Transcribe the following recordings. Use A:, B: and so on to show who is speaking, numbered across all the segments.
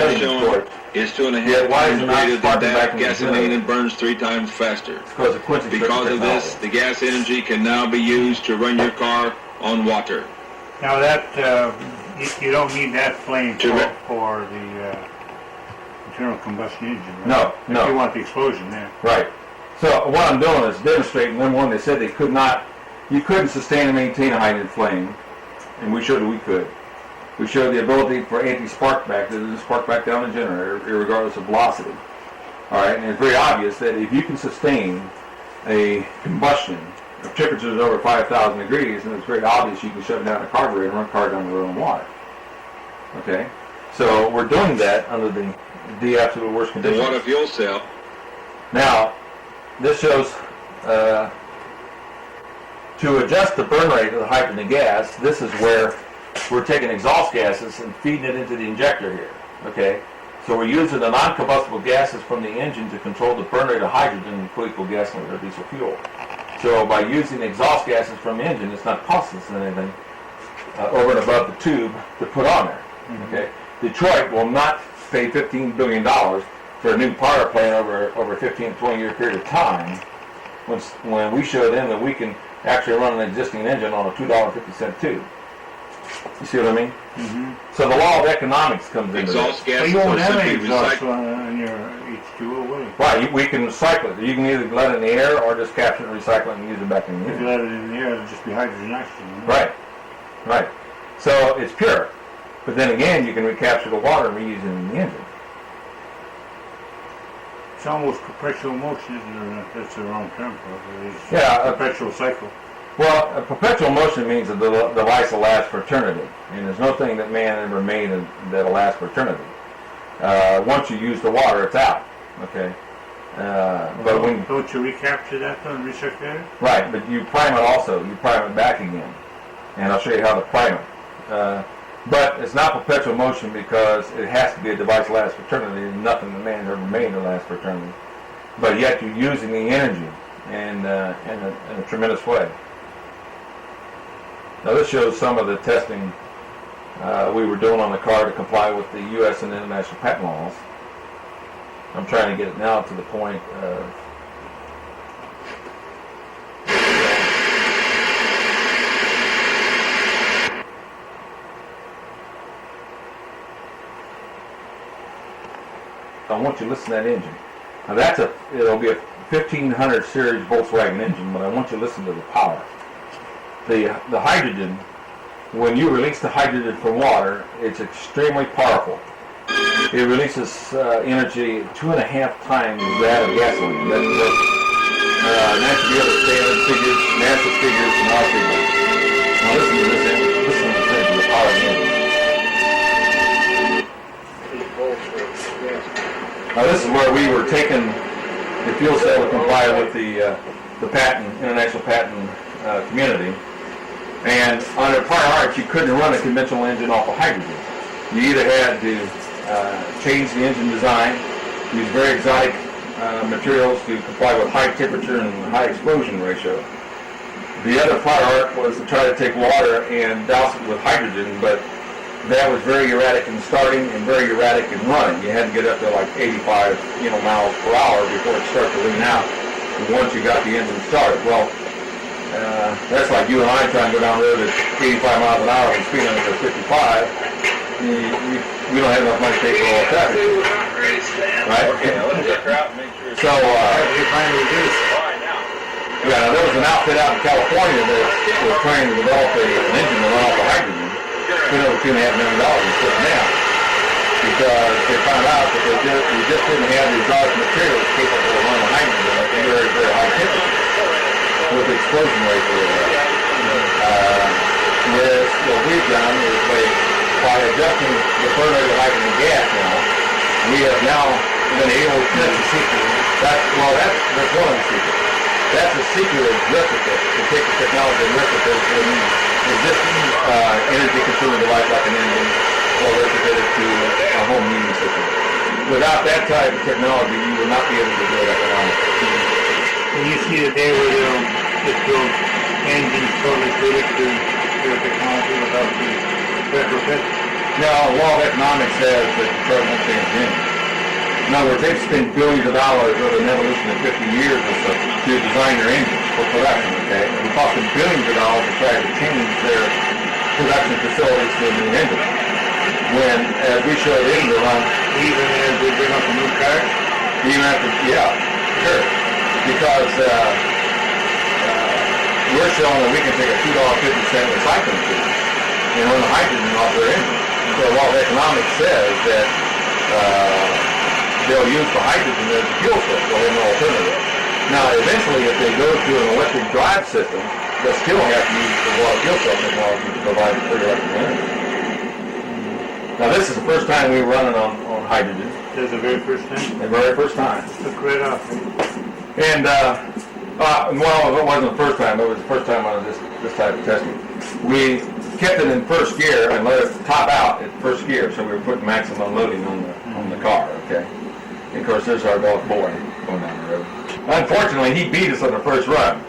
A: picture shown is 2.5 times greater than that gasoline and burns 3 times faster.
B: Because
A: of this, the gas energy can now be used to run your car on water.
C: Now that you don't need that flame for the internal combustion engine, right?
B: No, no.
C: If you want the explosion there.
B: Right. So what I'm doing is demonstrating. Number one, they said you couldn't sustain and maintain a hydrogen flame, and we showed that we could. We showed the ability for anti-spark back to spark back down the generator, regardless of velocity. All right, and it's very obvious that if you can sustain a combustion of temperatures over 5,000 degrees, and it's very obvious you can shut down a carburetor and run a car down the road on water. Okay, so we're doing that under the absolute worst conditions.
A: The water fuel cell.
B: Now, this shows to adjust the burn rate of the hydrogen gas. This is where we're taking exhaust gases and feeding it into the injector here. Okay, so we're using the non-combustible gases from the engine to control the burn rate of hydrogen in co-equal gasoline or diesel fuel. So by using the exhaust gases from the engine, it's not costing us anything over and above the tube to put on there. Mm-hmm. Okay, Detroit will not pay $15 billion for a new power plant over a 15 to 20 year period of time when we show them that we can actually run an existing engine on a $2.50 tube. You see what I mean? Mm-hmm. So the law of economics comes into
A: exhaust
B: this.
A: Gas
C: you won't have any exhaust on your H2O, will you?
B: Right, we can recycle it. You can either let it in the air or just capture it, recycle it, and use it back in the engine.
C: If you let it in the air, it'll just be hydrogen oxygen.
B: Right, right. So it's pure. But then again, you can recapture the water and reuse it in the engine.
C: It's almost perpetual motion, isn't it? That's the wrong term for it. It's
B: a
C: perpetual cycle.
B: Well, a perpetual motion means that the device will last for eternity. And there's no thing that man ever made that'll last for eternity. Once you use the water, it's out. Okay. But when
C: don't you recapture that though and recirculate it?
B: Right, but you prime it also. You prime it back again. And I'll show you how to prime it. But it's not perpetual motion because it has to be a device that lasts for eternity. There's nothing that man ever made that lasts for eternity. But yet you're using the energy in a tremendous way. Now this shows some of the testing we were doing on the car to comply with the U.S. and international patent laws. I'm trying to get it now to the point of I want you to listen to that engine. Now it'll be a 1500 series Volkswagen engine, but I want you to listen to the power. The hydrogen, when you release the hydrogen from water, it's extremely powerful. It releases energy 2.5 times that of gasoline. That's the other standard figures, NASA figures, and our figures. Now listen to this engine. Listen to this engine, the power of the engine. Now this is where we were taking the fuel cell to comply with the patent, international patent community. And under prior art, you couldn't run a conventional engine off of hydrogen. You either had to change the engine design, use very exotic materials to comply with high temperature and high explosion ratio. The other prior art was to try to take water and douse it with hydrogen, but that was very erratic in starting and very erratic in running. You had to get up to like 85 miles per hour before it started to lean out once you got the engine started. Well, that's like you and I trying to go down the road at 85 miles an hour and speed limit of 55. We don't have enough money to pay for all traffic. Right?
A: Okay, let's check her out and make sure.
B: So, yeah, there was an outfit out in California that was trying to develop an engine to run off of hydrogen. Over $2.5 million put now because they found out that we just didn't have the exotic materials capable of running hydrogen at very, very high temperature with the explosion rate for whereas what we've done is by adjusting the burn rate of hydrogen gas now, we have now been able to test the secret. That's one of the secrets. That's the secret of replicate, to take the technology and replicate it to existing energy consuming device like an engine or replicate it to a home heating system. Without that type of technology, you will not be able to do it economically.
C: When you see the day where they'll just build engines totally suited to their technology without the retrofit?
B: Now, the law of economics says that the Detroit won't change anything. In other words, they've spent billions of dollars over an evolution of 50 years or so to design their engines for production, okay? And it cost them billions of dollars to try to change their production facilities to a new engine. When, as we showed in the run,
C: Even as they bring up a new car?
B: even after, yeah, sure. Because we're showing that we can take a $2.50 recycling fee and run the hydrogen off their engine. So the law of economics says that they'll use the hydrogen as a fuel source, they'll have no alternative. Now, eventually, if they go to an electric drive system, they'll still have to use the raw fuel cell technology to provide the free electric energy. Now, this is the first time we were running on hydrogen.
C: This is the very first time?
B: The very first time.
C: Took right off.
B: And, well, it wasn't the first time, it was the first time on this type of testing. We kept it in first gear and let it top out at first gear, so we were putting maximum loading on the car, okay? And of course, there's our dog boy going down the road. Unfortunately, he beat us on the first run,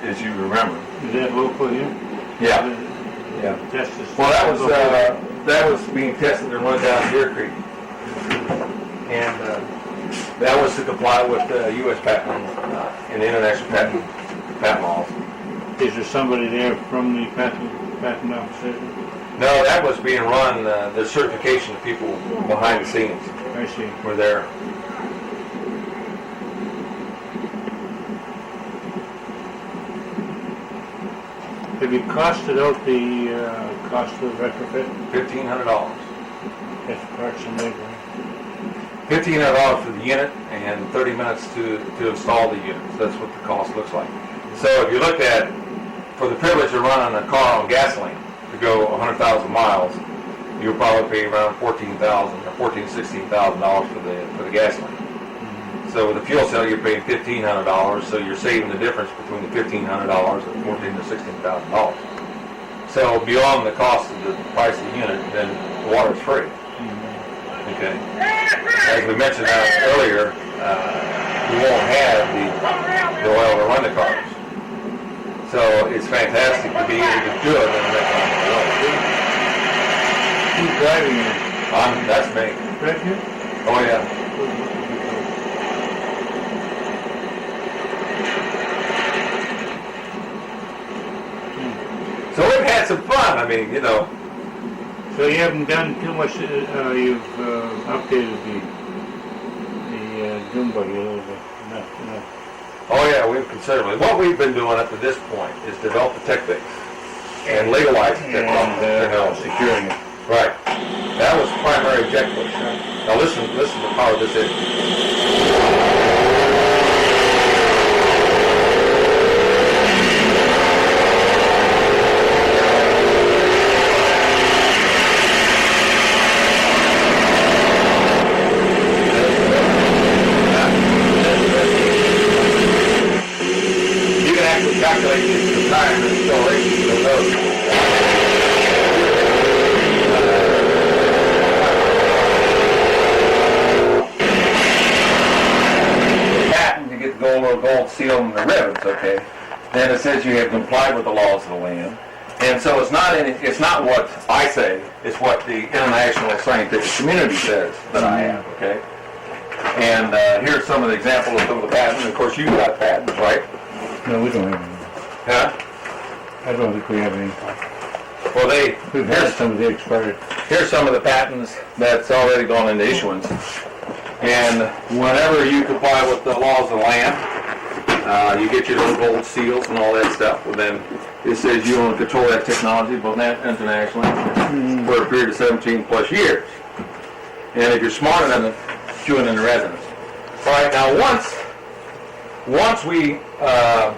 B: as you remember.
C: Is that local here?
B: Yeah. Yeah.
C: Test is
B: Well, that was being tested and run down Deer Creek. And that was to comply with the U.S. patent and international patent laws.
C: Is there somebody there from the patent office?
B: No, that was being run, the certification of people behind the scenes
C: I see.
B: were there.
C: Have you costed out the cost of the retrofit?
B: $1,500.
C: That's parts and labor.
B: $1,500 for the unit and 30 minutes to install the unit. That's what the cost looks like. So if you looked at, for the privilege of running a car on gasoline to go 100,000 miles, you'll probably pay around $14,000 or $16,000 for the gasoline. So with the fuel cell, you're paying $1,500, so you're saving the difference between the $1,500 and $14,000 to $16,000. So beyond the cost of the price of the unit, then the water's free. Okay. As we mentioned earlier, we won't have the oil to run the cars. So it's fantastic to be able to do it in an economic way.
C: Who's driving it?
B: That's me.
C: Right here?
B: Oh yeah. So we've had some fun. I mean, you know.
C: So you haven't done too much. You've updated the dune buggy a little bit. Not.
B: Oh yeah, we've considerably. What we've been doing up to this point is develop the tech base and legalize the technology.
C: Securing it.
B: Right. That was the primary objective. Now listen to the power of this engine. Calculate the time and acceleration of those. Patent, you get the gold seal and the ribbons, okay? Then it says you have complied with the laws of the land. And so it's not what I say, it's what the international scientific community says that I have, okay? And here's some of the examples of some of the patents. Of course, you've got patents, right?
C: No, we don't have any.
B: Huh?
C: I don't think we have any.
B: Well,
C: We've had some of the expired.
B: here's some of the patents that's already gone into issuance. And whenever you comply with the laws of the land, you get your little gold seals and all that stuff. Well, then it says you own and control that technology, both internationally, for a period of 17 plus years. And if you're smart enough, you in the residence. All right, now once we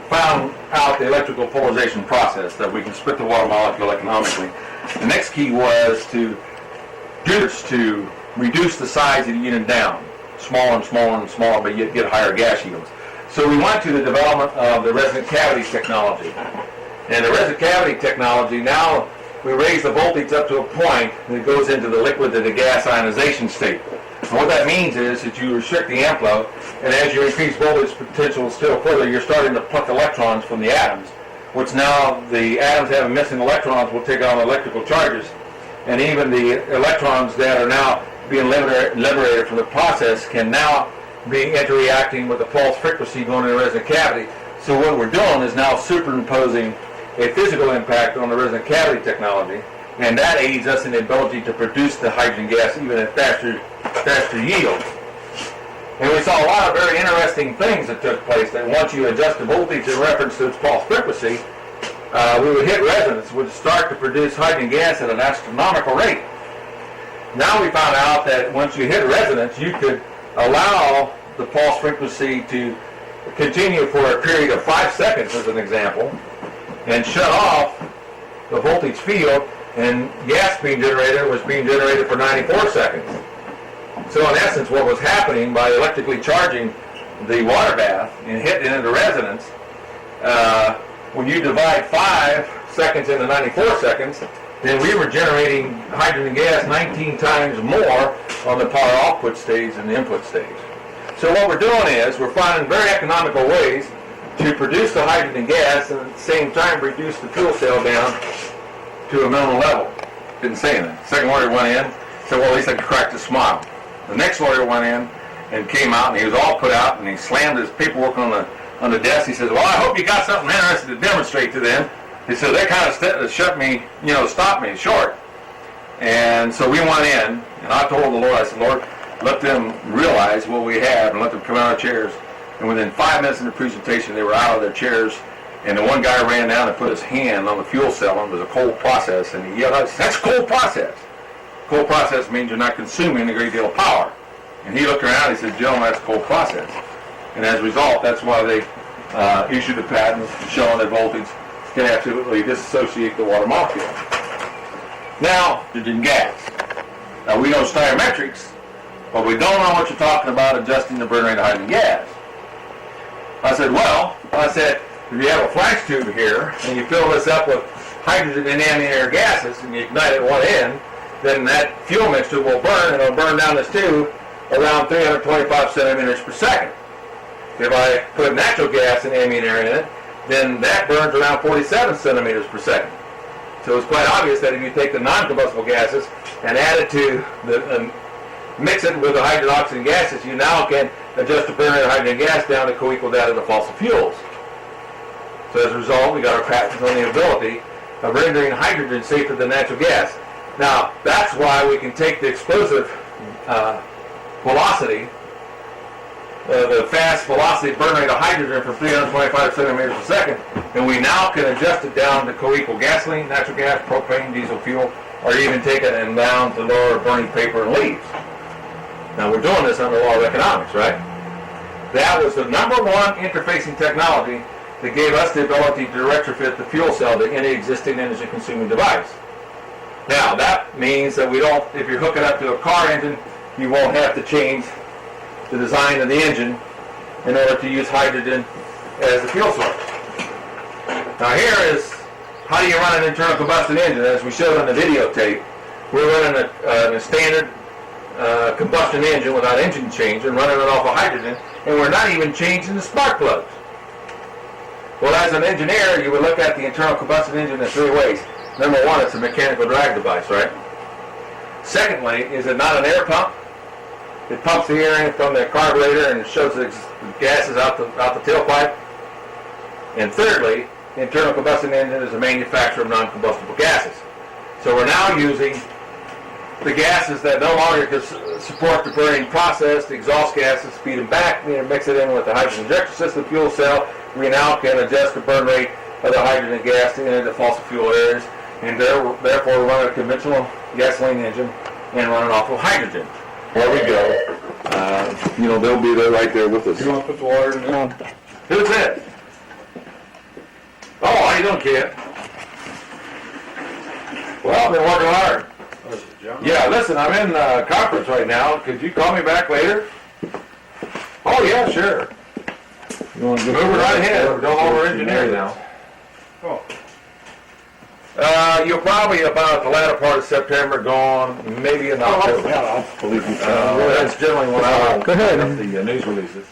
B: found out the electrical polarization process, that we can split the water molecule economically, the next key was to reduce the size of the unit down, smaller and smaller and smaller, but yet get higher gas yields. So we went to the development of the resonant cavity technology. And the resonant cavity technology, now we raise the voltage up to a point that goes into the liquid to the gas ionization state. And what that means is that you restrict the amp load, and as you increase voltage potential still further, you're starting to pluck electrons from the atoms, which now the atoms having missing electrons will take on electrical charges, and even the electrons that are now being liberated from the process can now be interacting with the false frequency going in the resonant cavity. So what we're doing is now superimposing a physical impact on the resonant cavity technology, and that aids us in the ability to produce the hydrogen gas even at faster yields. And we saw a lot of very interesting things that took place, that once you adjust the voltage in reference to its false frequency, we would hit resonance, would start to produce hydrogen gas at an astronomical rate. Now we found out that once you hit resonance, you could allow the false frequency to continue for a period of 5 seconds, as an example, and shut off the voltage field, and gas being generated was being generated for 94 seconds. So in essence, what was happening by electrically charging the water bath and hitting it into resonance, when you divide 5 seconds into 94 seconds, then we were generating hydrogen gas 19 times more on the power output stage than the input stage. So what we're doing is we're finding very economical ways to produce the hydrogen gas and at the same time reduce the fuel cell down to a minimal level. Didn't say anything. Second warrior went in, said, well, at least I could crack the smile. The next warrior went in and came out, and he was all put out, and he slammed his paperwork on the desk. He says, well, I hope you got something interesting to demonstrate to them. He said, they kind of shut me, stopped me short. And so we went in, and I told the Lord, I said, Lord, let them realize what we have and let them come out of their chairs. And within 5 minutes in the presentation, they were out of their chairs, and the one guy ran down and put his hand on the fuel cell, and it was a cold process, and he yelled out, that's cold process. Cold process means you're not consuming a great deal of power. And he looked around and he said, gentlemen, that's cold process. And as a result, that's why they issued a patent showing that voltage can absolutely disassociate the water molecule. Now, hydrogen gas. Now, we know stoichiometrics, but we don't know what you're talking about adjusting the burn rate of hydrogen gas. I said, if you have a flash tube here, and you fill this up with hydrogen and ambient air gases, and you ignite it at one end, then that fuel mixture will burn, and it'll burn down this tube around 325 centimeters per second. If I put natural gas and ambient air in it, then that burns around 47 centimeters per second. So it's quite obvious that if you take the non-combustible gases and add it to mix it with the hydrogen oxygen gases, you now can adjust the burn rate of hydrogen gas down to co-equal that of the fossil fuels. So as a result, we got our patents on the ability of rendering hydrogen safer than natural gas. Now, that's why we can take the explosive velocity, the fast velocity burn rate of hydrogen from 325 centimeters per second, and we now can adjust it down to co-equal gasoline, natural gas, propane, diesel fuel, or even take it and down to lower burning paper and leaves. Now, we're doing this under the law of economics, right? That was the number one interfacing technology that gave us the ability to retrofit the fuel cell to any existing energy-consuming device. Now, that means that we don't, if you're hooking up to a car engine, you won't have to change the design of the engine in order to use hydrogen as the fuel source. Now here is how do you run an internal combustion engine. As we showed on the videotape, we're running a standard combustion engine without engine change and running it off of hydrogen, and we're not even changing the spark plugs. Well, as an engineer, you would look at the internal combustion engine in 3 ways. Number one, it's a mechanical drag device, right? Secondly, is it not an air pump? It pumps the air in from the carburetor and shows the gases out the tailpipe. And thirdly, the internal combustion engine is a manufacturer of non-combustible gases. So we're now using the gases that no longer can support the burning process, the exhaust gases, feed them back, mix it in with the hydrogen injection system fuel cell. We now can adjust the burn rate of the hydrogen gas to enter the fossil fuel areas, and therefore we run a conventional gasoline engine and run it off of hydrogen. Where we go, they'll be there right there with us.
D: You want to put the water in there?
B: Who's that? Oh, how you doing, kid? Well, I've been working hard. Yeah, listen, I'm in a conference right now. Could you call me back later? Oh, yeah, sure.
D: You want to
B: Move it right ahead. We're going over engineering now.
C: Oh,
B: You'll probably about the latter part of September gone, maybe in October.
D: Yeah, I'll believe you.
B: That's generally when I
D: Go ahead.
B: the news releases.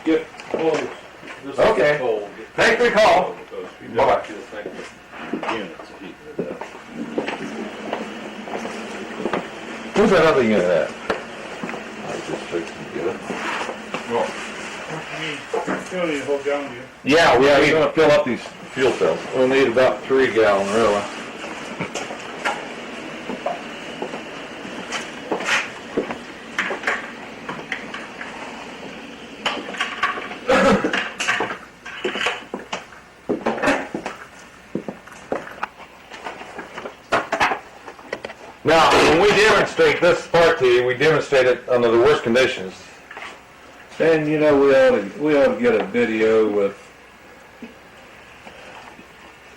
E: Get close. This
B: Okay.
E: is cold.
B: Thanks for your call.
E: Because you
B: Bye-bye.
E: don't just think of units of heating it up.
B: Who's that other unit at?
E: I just fixed to get it.
B: Well,
C: Still need to hold down to you.
B: yeah, we're gonna fill up these fuel cells.
D: We'll need about 3 gallon, really.
B: Now, when we demonstrate this part to you, we demonstrate it under the worst conditions.
D: And you know, we ought to get a video with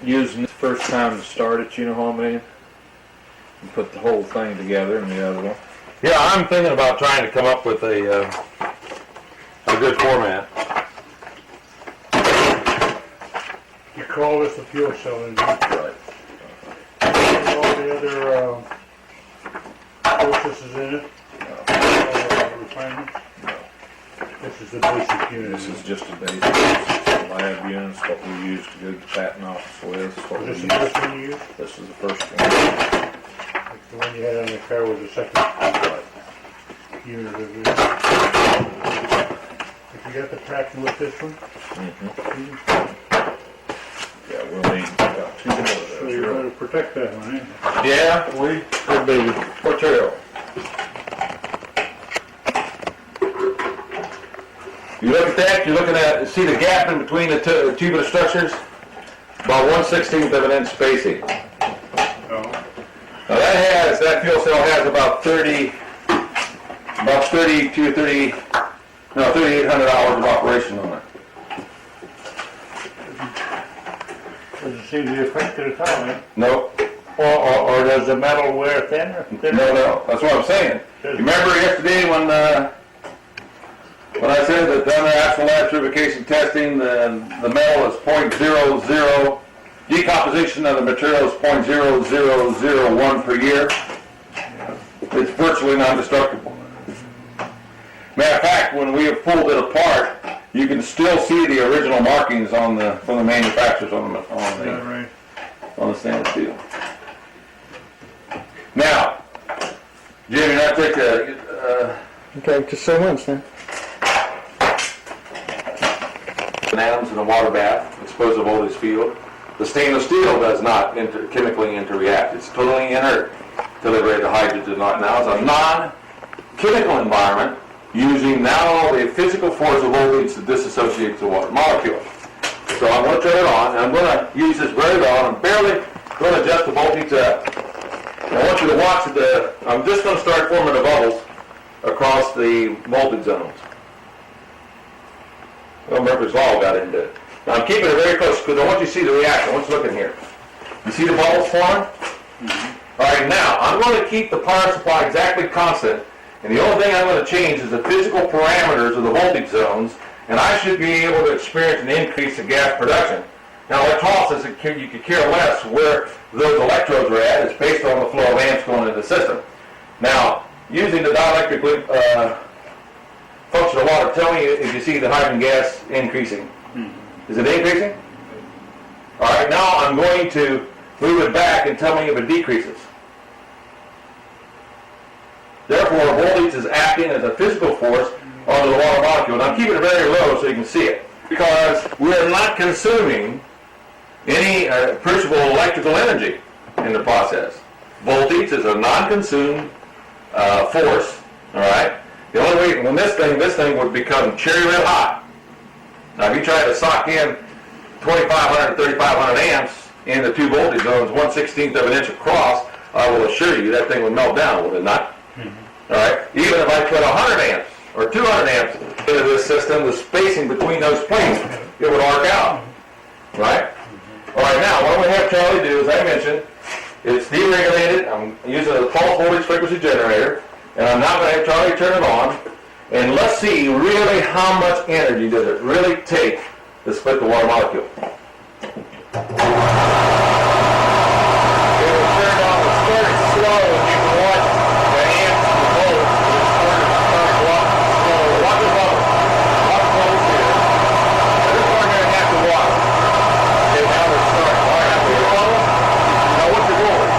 D: using it the first time to start it, you know what I mean? And put the whole thing together in the other one.
B: Yeah, I'm thinking about trying to come up with a good format.
C: You call this a fuel cell engine.
B: Right.
C: All the other processes in it. All the refinements. This is the basic unit.
D: This is just a basic, this is the lab units, what we use to go to the patent office with. What
C: Is
D: we
C: this the
D: use.
C: first one you used?
D: This is the first one.
C: The one you had on the car was the second unit of it. If you got the patent with this one,
D: Yeah, we'll need about 2 more of
C: so
D: those.
C: you
D: really.
C: better protect that one, eh?
B: Yeah, we could be material. You look at that, you're looking at, see the gap in between the tubular structures? About 1/16 of an inch spacing.
C: Oh.
B: Now that fuel cell has about 3,800 hours of operation on it.
C: Doesn't seem to be affected at all, eh?
B: No,
C: Or does the metal wear thinner?
B: no, that's what I'm saying. You remember yesterday when I said that under actual lab purification testing, the metal is 0.00, decomposition of the material is 0.0001 per year. It's virtually non-destructible. Matter of fact, when we have pulled it apart, you can still see the original markings from the manufacturers on the stainless steel. Now, Jimmy, now take
D: Okay, just say once then.
B: atoms in a water bath, exposed to voltage field. The stainless steel does not chemically interreact. It's totally inert till liberated hydrogen. Now it's a non-chemical environment using now the physical force of voltage to disassociate the water molecule. So I'm going to turn it on, and I'm going to use this very well, and I'm barely going to adjust the voltage up. I want you to watch I'm just going to start forming the bubbles across the voltage zones. Well, Murphy's Law got into it. Now I'm keeping it very close because I want you to see the reaction. I want you to look in here. You see the bubbles forming? All right, now I'm going to keep the power supply exactly constant, and the only thing I'm going to change is the physical parameters of the voltage zones, and I should be able to experience an increase in gas production. Now electrolysis, you could care less where those electrodes are at. It's based on the flow of amps going into the system. Now, using the dielectric function of water, tell me if you see the hydrogen gas increasing. Is it increasing? All right, now I'm going to move it back and tell me if it decreases. Therefore, voltage is acting as a physical force on the water molecule. Now I'm keeping it very low so you can see it, because we are not consuming any appreciable electrical energy in the process. Voltage is a non-consumed force, all right? The only way, when this thing would become cherry red hot. Now if you try to sock in 2,500 to 3,500 amps in the two voltage zones, 1/16 of an inch across, I will assure you that thing would melt down, would it not? All right? Even if I put 100 amps or 200 amps into this system, the spacing between those plates, it would arc out, right? All right, now what we have Charlie do, as I mentioned, it's deregulated. I'm using a pulse voltage frequency generator, and I'm now going to have Charlie turn it on, and let's see really how much energy does it really take to split the water molecule. It was turned on, it started slow, and you can watch the amps and the volts, and it started a lot slower. Watch the bubbles. Watch the bubbles here. So this one here has to watch. Okay, now we're starting. All right, after your bubble, now what's your voltage?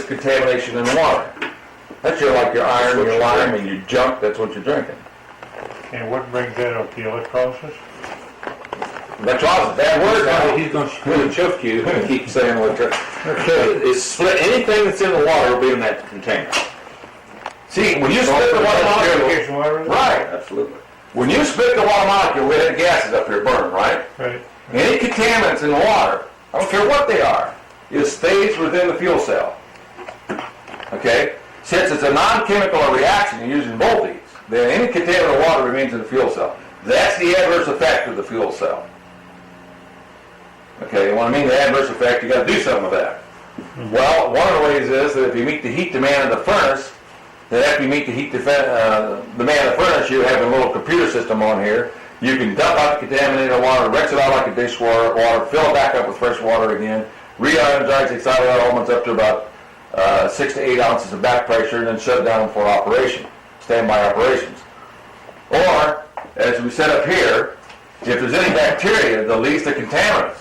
B: this contamination in the water. That's like your iron, your lime, and your junk, that's what you're drinking.
C: And what brings that up, the electrolysis?
B: Electrolysis, bad word now.
D: He's gonna choke you, keep saying electricity. It's split, anything that's in the water will be in that container.
B: See, when you split the water molecule,
C: Purification water?
B: right,
D: Absolutely.
B: when you split the water molecule, we had gases up here burning, right?
C: Right.
B: Any contaminants in the water, I don't care what they are, it stays within the fuel cell. Okay? Since it's a non-chemical reaction, you're using both these, then any contaminant in the water remains in the fuel cell. That's the adverse effect of the fuel cell. Okay, when I mean the adverse effect, you got to do something with that. Well, one of the ways is that if you meet the heat demand of the furnace, then after you meet the heat demand of the furnace, you have a little computer system on here. You can dump out the contaminated water, rinse it out like a dishwater, fill it back up with fresh water again, re-energize the excited elements up to about 6 to 8 ounces of back pressure, and then shut it down for operation, standby operations. Or, as we set up here, if there's any bacteria that leads to contaminants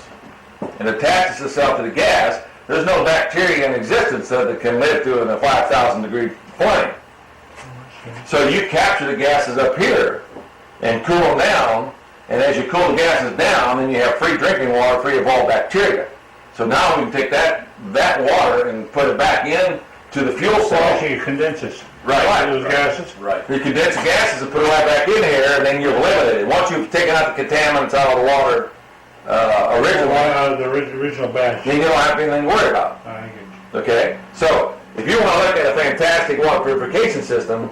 B: and attaches itself to the gas, there's no bacteria in existence that can live through in a 5,000 degree flame. So you capture the gases up here and cool them down, and as you cool the gases down, then you have free drinking water free of all bacteria. So now we can take that water and put it back in to the fuel
C: So
B: cell.
C: actually it condenses.
B: Right.
C: Those gases?
D: Right.
B: You condense the gases and put it right back in here, and then you've eliminated. Once you've taken out the contaminants out of the water originally,
C: Out of the original batch.
B: then you don't have anything to worry about.
C: I get you.
B: Okay? So, if you want to look at a fantastic water purification system,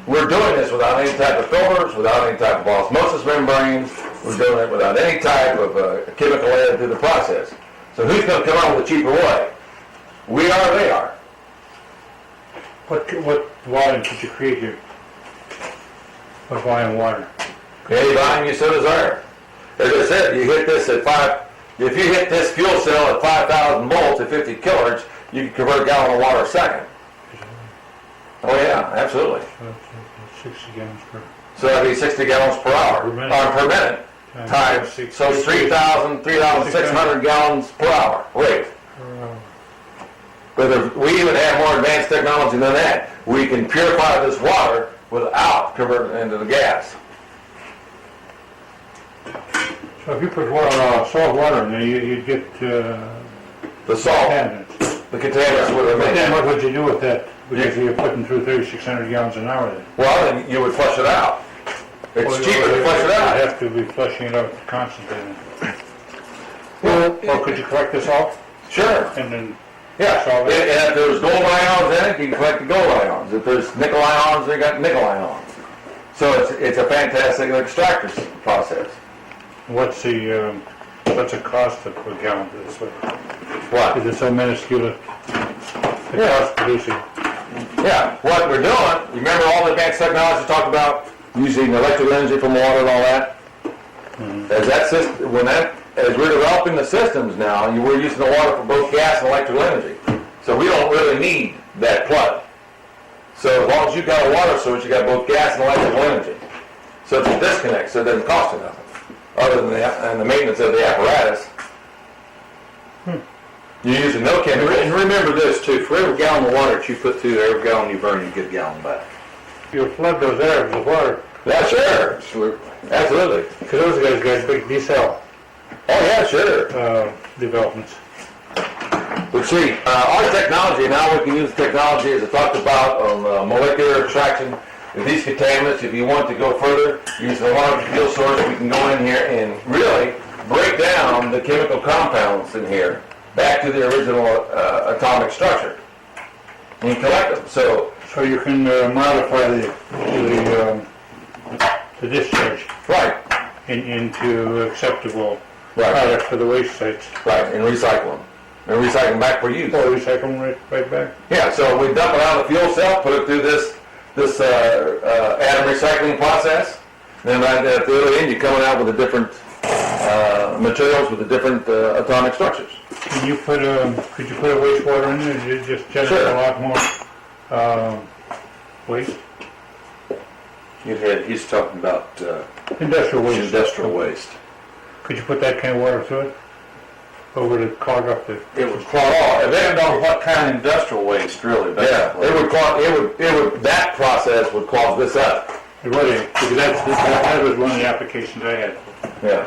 B: we're doing this without any type of filters, without any type of osmosis membranes. We're doing it without any type of chemical added to the process. So who's going to come up with a cheaper way? We are, they are.
C: What volume could you create here? What volume water?
B: Any volume you so desire. As I said, you hit this at if you hit this fuel cell at 5,000 volts at 50 kilohertz, you can convert a gallon of water a second. Oh yeah, absolutely.
C: 60 gallons per.
B: So that'd be 60 gallons per hour,
C: Per minute.
B: per minute, times, so 3,600 gallons per hour. Wait, but we even have more advanced technology than that. We can purify this water without converting it into the gas.
C: So if you put salt water in there, you'd get
B: The salt,
C: contaminants.
B: the contaminants would
C: But then
B: remain.
C: what would you do with that? Because you're putting through 3,600 gallons an hour then.
B: Well, then you would flush it out. It's cheaper to flush it
C: You'd
B: out.
C: have to be flushing it out constantly then. Or could you collect this all
B: Sure.
C: and then
B: Yeah,
C: Solve
B: and
C: it.
B: if there's gold ions in it, you can collect the gold ions. If there's nickel ions, they got nickel ions. So it's a fantastic extractor process.
C: what's the cost per gallon for this?
B: What?
C: Is it so minuscule? The
B: Yeah.
C: cost producing.
B: Yeah, what we're doing, you remember all the advanced technology we talked about, using electrical energy from water and all that? As that system, as we're developing the systems now, we're using the water for both gas and electrical energy. So we don't really need that plug. So as long as you've got a water source, you got both gas and electrical energy. So it's a disconnect, so it doesn't cost you nothing, other than the maintenance of the apparatus. You're using no
D: And
B: chemicals.
D: remember this too, for every gallon of water that you put through there, every gallon you burn, you get a gallon back.
C: You flood those areas with water.
B: Yeah, sure.
D: Absolutely.
B: Absolutely.
C: Because those guys got big decel
B: Oh, yeah, sure.
C: developments.
B: But see, our technology, now we can use technology as I talked about on molecular extraction of these contaminants. If you want to go further, using a large fuel source, we can go in here and really break down the chemical compounds in here back to the original atomic structure and collect them. So,
C: So you can modify the discharge
B: right,
C: into acceptable
B: right,
C: product for the waste sites.
B: right, and recycle them. And recycle them back for use.
C: Or recycle them right back.
B: Yeah, so we dump it out of the fuel cell, put it through this atom recycling process. Then at the other end, you're coming out with the different materials with the different atomic structures.
C: Can you put could you put a wastewater in there? You just generate
B: Sure.
C: a lot more waste.
D: He's talking about
C: Industrial waste.
D: industrial waste.
C: Could you put that kind of water through it? Or would it clog up the?
B: It would clog.
E: It depends on what kind of industrial waste, really.
B: Yeah,
E: basically.
B: it would clog, that process would clog this up.
C: It would, because that was one of the applications I had.
B: Yeah.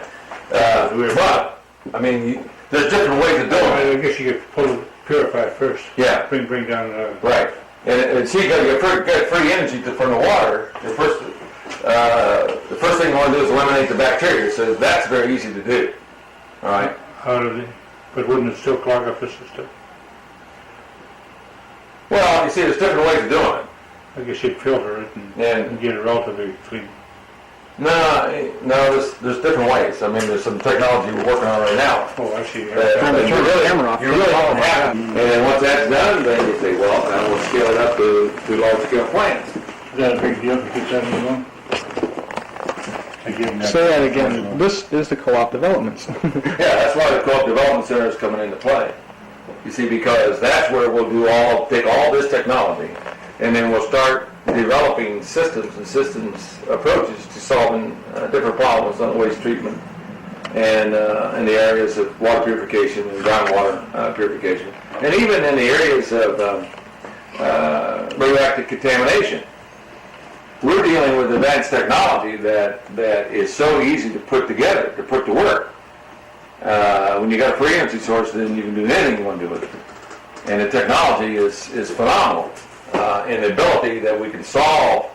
B: But, I mean, there's different ways of doing it.
C: I guess you could purify it first.
B: Yeah.
C: Bring down,
B: Right. And see, you get free energy from the water. The first thing you want to do is eliminate the bacteria, so that's very easy to do. All right?
C: but wouldn't it still clog up the system?
B: Well, you see, there's different ways of doing it.
C: I guess you'd filter it and get it relatively clean.
B: No, there's different ways. I mean, there's some technology we're working on right now.
C: Oh, I see.
B: You really don't have. And then once that's done, then you say, well, now we'll scale it up to large-scale plants.
C: Is that a big deal to get that in one?
F: Say that again. This is the co-op developments.
B: Yeah, that's why the co-op development center is coming into play. You see, because that's where we'll take all this technology, and then we'll start developing systems approaches to solving different problems on waste treatment and in the areas of water purification and groundwater purification, and even in the areas of radioactive contamination. We're dealing with advanced technology that is so easy to put together, to put to work. When you got a free energy source, then you can do anything you want to do with it. And the technology is phenomenal in the ability that we can solve,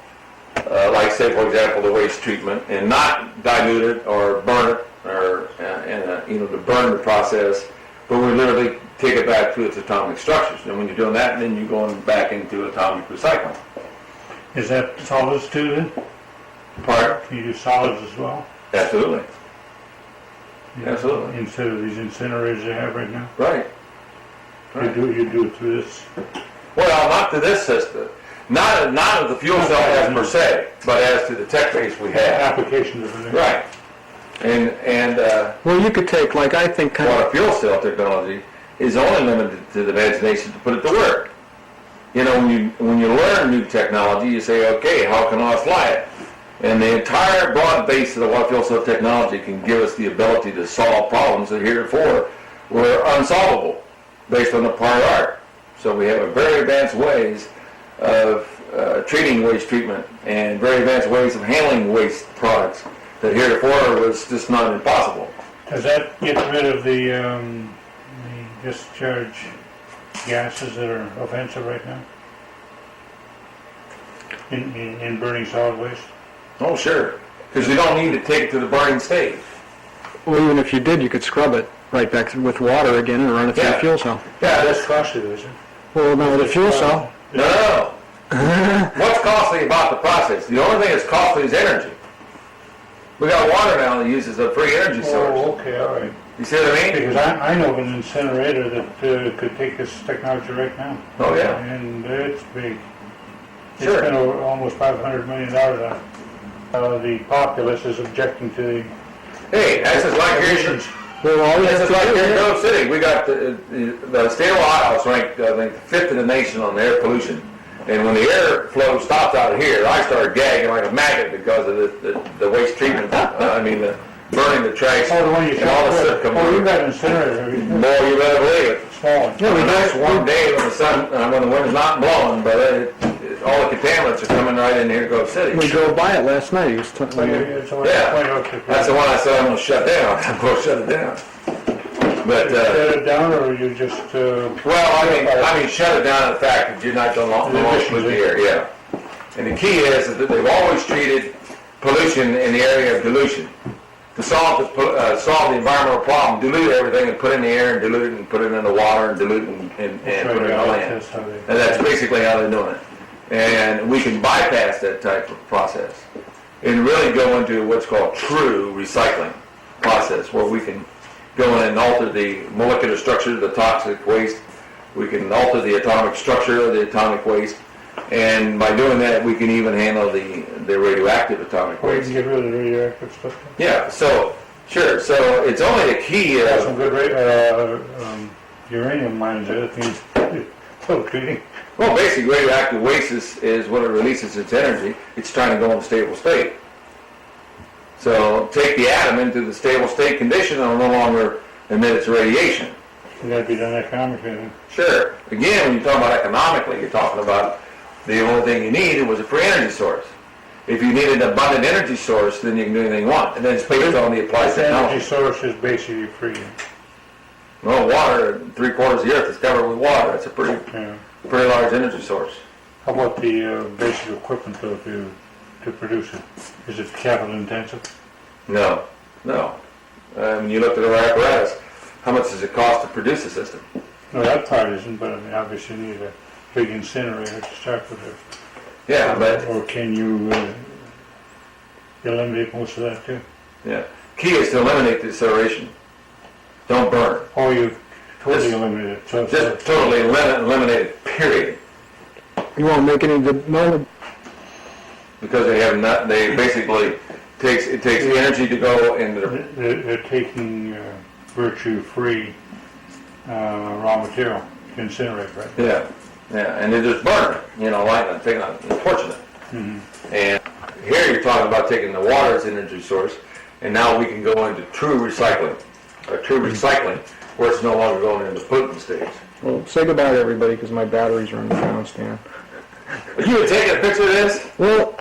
B: like say for example, the waste treatment, and not dilute it or burn it or to burn the process, but we literally take it back to its atomic structures. And when you're doing that, then you're going back into atomic recycling.
C: Is that solids too then?
B: Pardon?
C: Can you do solids as well?
B: Absolutely. Absolutely.
C: Instead of these incinerators they have right now?
B: Right.
C: You do it through this?
B: Well, not to this system. Not of the fuel cell as per se, but as to the tech base we have.
C: Application of it.
B: Right. And
F: Well, you could take, like, I think kind
B: water
F: of,
B: fuel cell technology is only limited to the imagination to put it to work. You know, when you learn new technology, you say, okay, how can I apply it? And the entire broad base of the water fuel cell technology can give us the ability to solve problems that heretofore were unsolvable based on the prior art. So we have a very advanced ways of treating waste treatment and very advanced ways of handling waste products that heretofore was just not impossible.
C: Does that get rid of the discharge gases that are offensive right now? In burning solid waste?
B: Oh, sure. Because you don't need to take it to the burning stage.
F: well, even if you did, you could scrub it right back with water again and run it through
B: Yeah.
F: the fuel cell.
B: Yeah,
C: That's costly, is it?
F: Well, no, the fuel cell.
B: No. What's costly about the process? The only thing that's costly is energy. We got water now that uses a free energy source.
C: Oh, okay, all right.
B: You see what I mean?
C: Because I know of an incinerator that could take this technology right now.
B: Oh, yeah.
C: And it's big. They
B: Sure.
C: spent over almost $500 million on it. The populace is objecting to the
B: Hey, that's just like here.
F: Well, all we
B: That's
F: have
B: just
F: to
B: like
F: do
B: here in
F: is,
B: Grove City. We got the state of Ohio is ranked, I think, 5th in the nation on air pollution. And when the air flow stopped out of here, I started gagging like a maggot because of the waste treatment. The burning the trash
C: Oh, the one you
B: and all the
C: shot.
B: stuff coming
C: Oh,
B: out.
C: you've got an incinerator.
B: Boy, you better believe it.
C: Small one.
F: Yeah, we
B: On a nice
F: do.
B: warm day when the sun, when the wind's not blowing, but all the contaminants are coming right in here to Grove City.
F: We drove by it last night. He was
C: So it's only
B: Yeah.
C: 20 out there.
B: That's the one I said I'm going to shut down. I'm going to shut it down. But
C: Shut it down, or you just,
B: well, I mean, shut it down to the fact that you're not going to pollute the air. Yeah. And the key is that they've always treated pollution in the area of dilution. To solve the environmental problem, dilute everything and put it in the air and dilute it and put it in the water and dilute it and put it in the land.
C: that's how they.
B: And that's basically how they're doing it. And we can bypass that type of process and really go into what's called true recycling process, where we can go in and alter the molecular structure of the toxic waste. We can alter the atomic structure of the atomic waste. And by doing that, we can even handle the radioactive atomic
C: Or you
B: waste.
C: can get rid of the radioactive stuff.
B: Yeah, so, sure. So it's only the key
C: Got
B: of
C: some good uranium mines there, that means still treating.
B: well, basically, radioactive waste is when it releases its energy, it's trying to go in a stable state. So take the atom into the stable state condition, and it'll no longer emits radiation.
C: It gotta be done economically then.
B: Sure. Again, when you talk about economically, you're talking about the only thing you needed was a free energy source. If you need an abundant energy source, then you can do anything you want. And then it's based on the applied
C: This energy
B: technology.
C: source is basically free.
B: Well, water, 3/4 of the earth is covered with water. That's a pretty large energy source.
C: How about the basic equipment though to produce it? Is it capital intensive?
B: No. When you look at our apparatus, how much does it cost to produce a system?
C: No, that part isn't, but I mean, obviously you need a big incinerator to start with it.
B: Yeah, but
C: Or can you eliminate most of that too?
B: key is to eliminate the incineration. Don't burn.
C: Or you totally
B: Just-
C: eliminate it?
B: Just totally eliminate it, period.
F: You won't make any, no,
B: Because they basically it takes energy to go into the,
C: They're taking virtue-free raw material to incinerate, right?
B: yeah, and they just burn it, taking out, unfortunate.
C: Mm-hmm.
B: And here you're talking about taking the water as energy source, and now we can go into true recycling, where it's no longer going into pollutant stage.
F: well, say goodbye to everybody because my battery's running down, Stan.
B: You would take a picture of this?
F: Well,